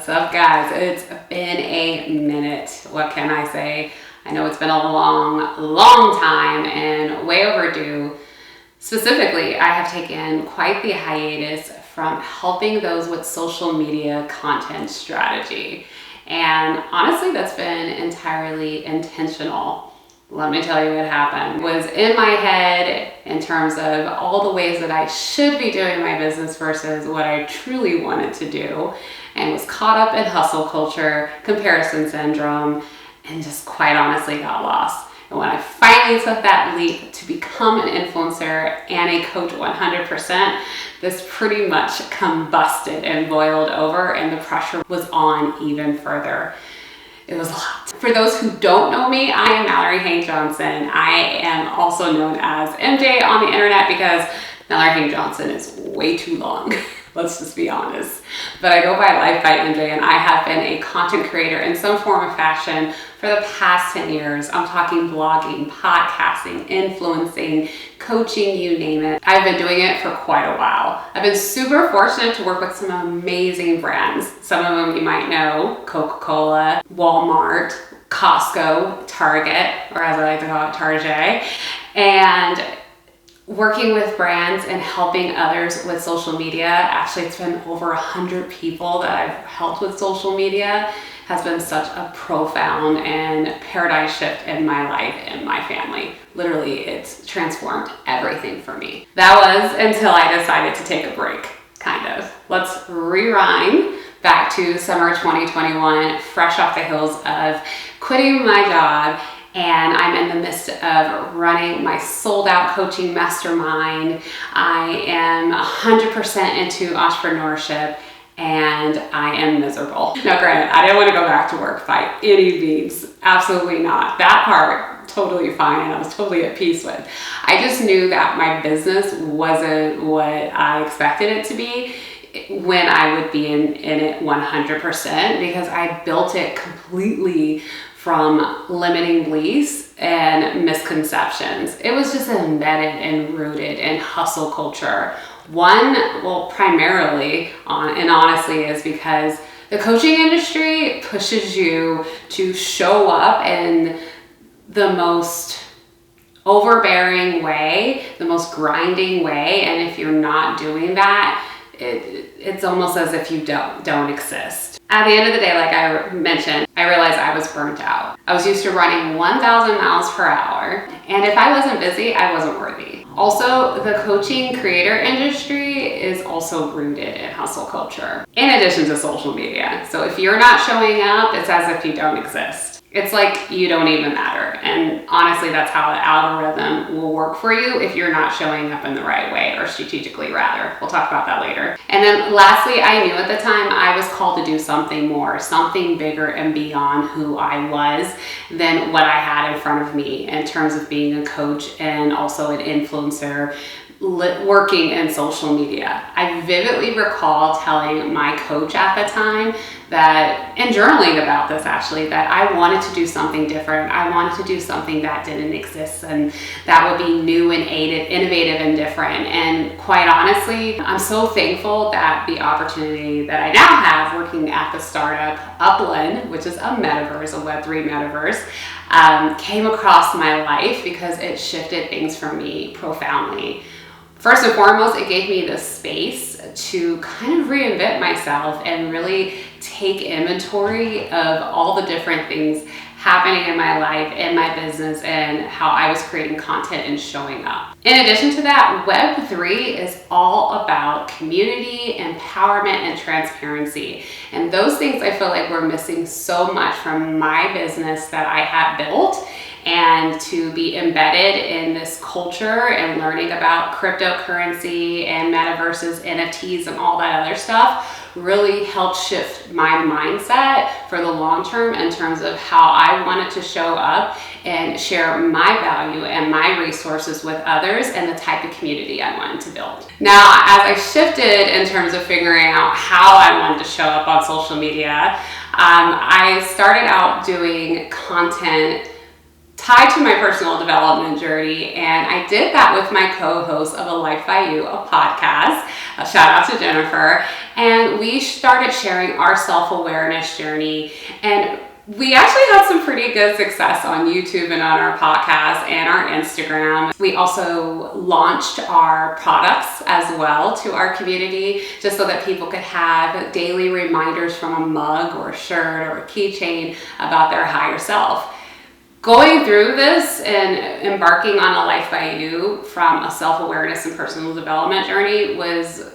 What's up, guys? It's been a minute. What can I say? I know it's been a long time and way overdue. Specifically, I have taken quite the hiatus from helping those with social media content strategy. And honestly, that's been entirely intentional. Let me tell you what happened. It was in my head in terms of all the ways that I should be doing my business versus what I truly wanted to do, and was caught up in hustle culture, comparison syndrome, and just quite honestly got lost. And when I finally took that leap to become an influencer and a coach 100%, this pretty much combusted and boiled over, and the pressure was on even further. It was a lot. For those who don't know me, I am Mallory Haynes Johnson. I am also known as MJ on the internet because Mallory Haynes Johnson is way too long. Let's just be honest. But I go by Life by MJ, and I have been a content creator in some form or fashion for the past 10 years. I'm talking blogging, podcasting, influencing, coaching, you name it. I've been doing it for quite a while. I've been super fortunate to work with some amazing brands. Some of them you might know: Coca-Cola, Walmart, Costco, Target, or as I like to call it, Target. And working with brands and helping others with social media, actually it's been over 100 people that I've helped with social media, has been such a profound and paradigm shift in my life and my family. Literally, it's transformed everything for me. That was until I decided to take a break, kind of. Let's rewind back to summer 2021, fresh off the heels of quitting my job. And I'm in the midst of running my sold out coaching mastermind. I am 100% into entrepreneurship, and I am miserable. Now granted, I didn't want to go back to work by any means. Absolutely not. That part, totally fine, and I was totally at peace with. I just knew that my business wasn't what I expected it to be when I would be in it 100%, because I built it completely from limiting beliefs and misconceptions. It was just embedded and rooted in hustle culture. Primarily, and honestly, is because the coaching industry pushes you to show up in the most overbearing way, the most grinding way, and if you're not doing that, it's almost as if you don't exist. At the end of the day, like I mentioned, I realized I was burnt out. I was used to running 1,000 miles per hour, and if I wasn't busy, I wasn't worthy. Also, the coaching creator industry is also rooted in hustle culture, in addition to social media. So if you're not showing up, it's as if you don't exist. It's like you don't even matter. And honestly, that's how the algorithm will work for you if you're not showing up in the right way, or strategically rather. We'll talk about that later. And then lastly, I knew at the time I was called to do something more, something bigger and beyond who I was than what I had in front of me in terms of being a coach and also an influencer working in social media. I vividly recall telling my coach at the time that, and journaling about this actually, that I wanted to do something different. I wanted to do something that didn't exist and that would be new and innovative and different. And quite honestly, I'm so thankful that the opportunity that I now have working at the startup Upland, which is a metaverse, a Web3 metaverse, came across my life because it shifted things for me profoundly. First and foremost, it gave me the space to kind of reinvent myself and really take inventory of all the different things happening in my life and my business and how I was creating content and showing up. In addition to that, Web3 is all about community, empowerment, and transparency. And those things I feel like we're missing so much from my business that I have built. And to be embedded in this culture and learning about cryptocurrency and metaverses, NFTs, and all that other stuff really helped shift my mindset for the long term in terms of how I wanted to show up and share my value and my resources with others and the type of community I wanted to build. Now, as I shifted in terms of figuring out how I wanted to show up on social media, I started out doing content tied to my personal development journey. And I did that with my co-host of A Life by You, a podcast. A shout out to Jennifer. And we started sharing our self-awareness journey. And we actually had some pretty good success on YouTube and on our podcast and our Instagram. We also launched our products as well to our community, just so that people could have daily reminders from a mug or a shirt or a keychain about their higher self. Going through this and embarking on A Life by You from a self-awareness and personal development journey was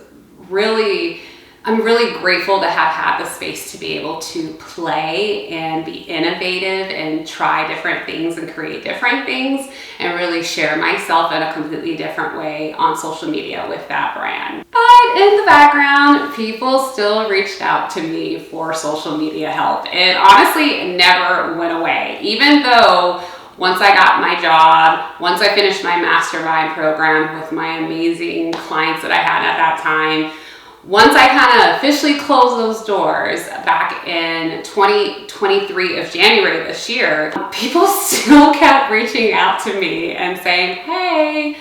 I'm really grateful to have had the space to be able to play and be innovative and try different things and create different things and really share myself in a completely different way on social media with that brand. But in the background, people still reached out to me for social media help. It honestly never went away, even though once I got my job, once I finished my mastermind program with my amazing clients that I had at that time, once I kind of officially closed those doors back in 2023 of January this year, people still kept reaching out to me and saying, hey,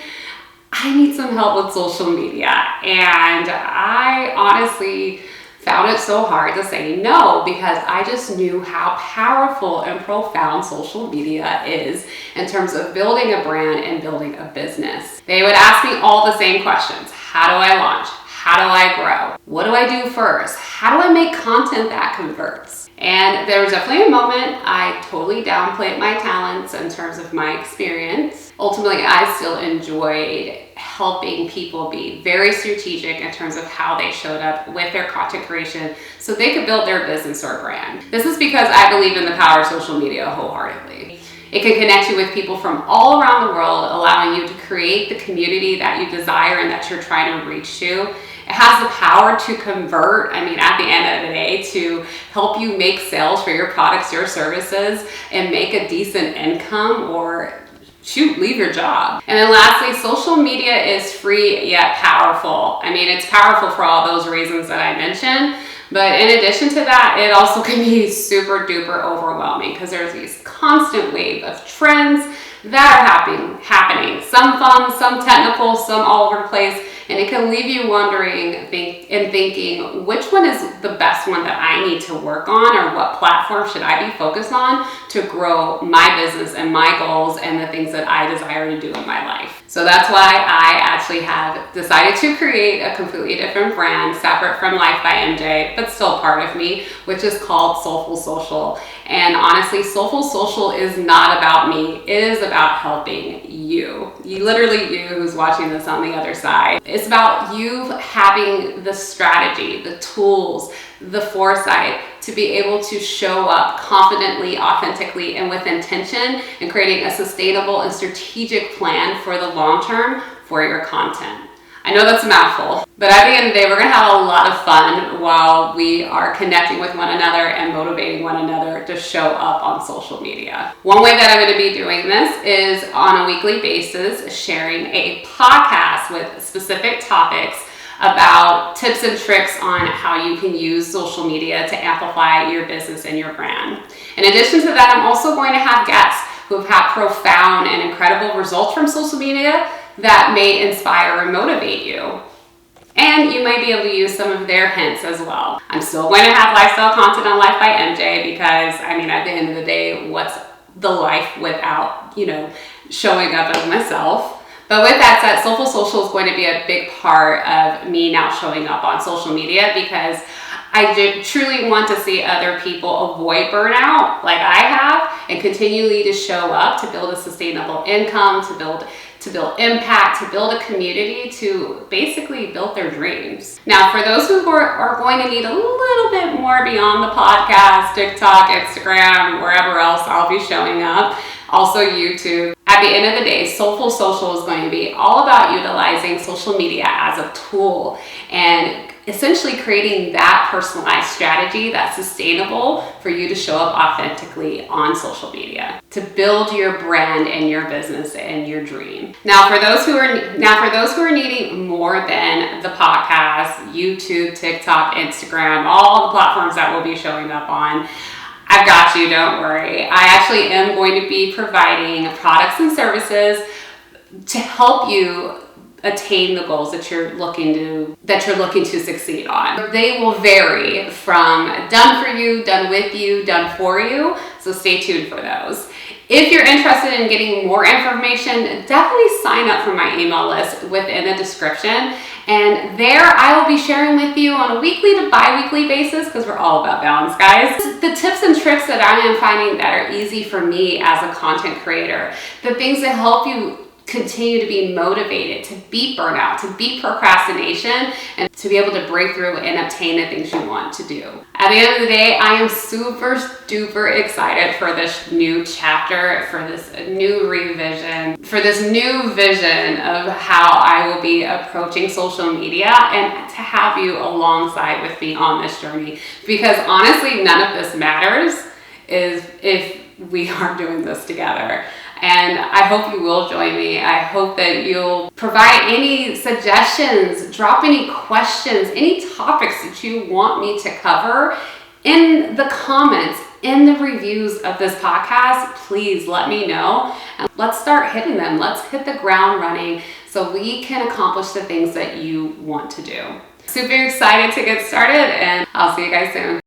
I need some help with social media. And I honestly found it so hard to say no, because I just knew how powerful and profound social media is in terms of building a brand and building a business. They would ask me all the same questions. How do I launch? How do I grow? What do I do first? How do I make content that converts? And there was definitely a moment I totally downplayed my talents in terms of my experience. Ultimately, I still enjoyed helping people be very strategic in terms of how they showed up with their content creation so they could build their business or brand. This is because I believe in the power of social media wholeheartedly. It can connect you with people from all around the world, allowing you to create the community that you desire and that you're trying to reach to. It has the power to convert, at the end of the day, to help you make sales for your products, your services, and make a decent income, or leave your job. And then lastly, social media is free yet powerful. It's powerful for all those reasons that I mentioned. But in addition to that, it also can be super duper overwhelming because there's these constant wave of trends that are happening. Some fun, some technical, some all over the place. And it can leave you wondering and thinking, which one is the best one that I need to work on, or what platform should I be focused on to grow my business and my goals and the things that I desire to do in my life. So that's why I actually have decided to create a completely different brand, separate from Life by MJ, but still part of me, which is called Soulful Social. And honestly, Soulful Social is not about me. It is about helping you. You who's watching this on the other side. It's about you having the strategy, the tools, the foresight to be able to show up confidently, authentically, and with intention, and creating a sustainable and strategic plan for the long term for your content. I know that's a mouthful, but at the end of the day, we're gonna have a lot of fun while we are connecting with one another and motivating one another to show up on social media. One way that I'm gonna be doing this is on a weekly basis, sharing a podcast with specific topics about tips and tricks on how you can use social media to amplify your business and your brand. In addition to that, I'm also going to have guests who have had profound and incredible results from social media that may inspire and motivate you. And you might be able to use some of their hints as well. I'm still going to have lifestyle content on Life by MJ because, at the end of the day, what's the life without, showing up as myself? But with that said, Soulful Social is going to be a big part of me now showing up on social media, because I truly want to see other people avoid burnout like I have and continually to show up to build a sustainable income, to build impact, to build a community, to basically build their dreams. Now, for those who are going to need a little bit more beyond the podcast, TikTok, Instagram, wherever else I'll be showing up, also YouTube. At the end of the day, Soulful Social is going to be all about utilizing social media as a tool and essentially creating that personalized strategy that's sustainable for you to show up authentically on social media to build your brand and your business and your dream. Now, for those who are needing more than the podcast, YouTube, TikTok, Instagram, all the platforms that we'll be showing up on, I've got you, don't worry. I actually am going to be providing products and services to help you attain the goals that you're looking to succeed on. They will vary from done for you, done with you, done for you. So stay tuned for those. If you're interested in getting more information, definitely sign up for my email list within the description. And there I will be sharing with you on a weekly to bi-weekly basis, because we're all about balance, guys, the tips and tricks that I am finding that are easy for me as a content creator, the things that help you continue to be motivated, to beat burnout, to beat procrastination, and to be able to break through and obtain the things you want to do. At the end of the day, I am super duper excited for this new chapter, for this new revision, for this new vision of how I will be approaching social media, and to have you alongside with me on this journey. Because honestly, none of this matters if we aren't doing this together. And I hope you will join me. I hope that you'll provide any suggestions, drop any questions, any topics that you want me to cover in the comments, in the reviews of this podcast. Please let me know. And let's start hitting them. Let's hit the ground running so we can accomplish the things that you want to do. Super excited to get started, and I'll see you guys soon.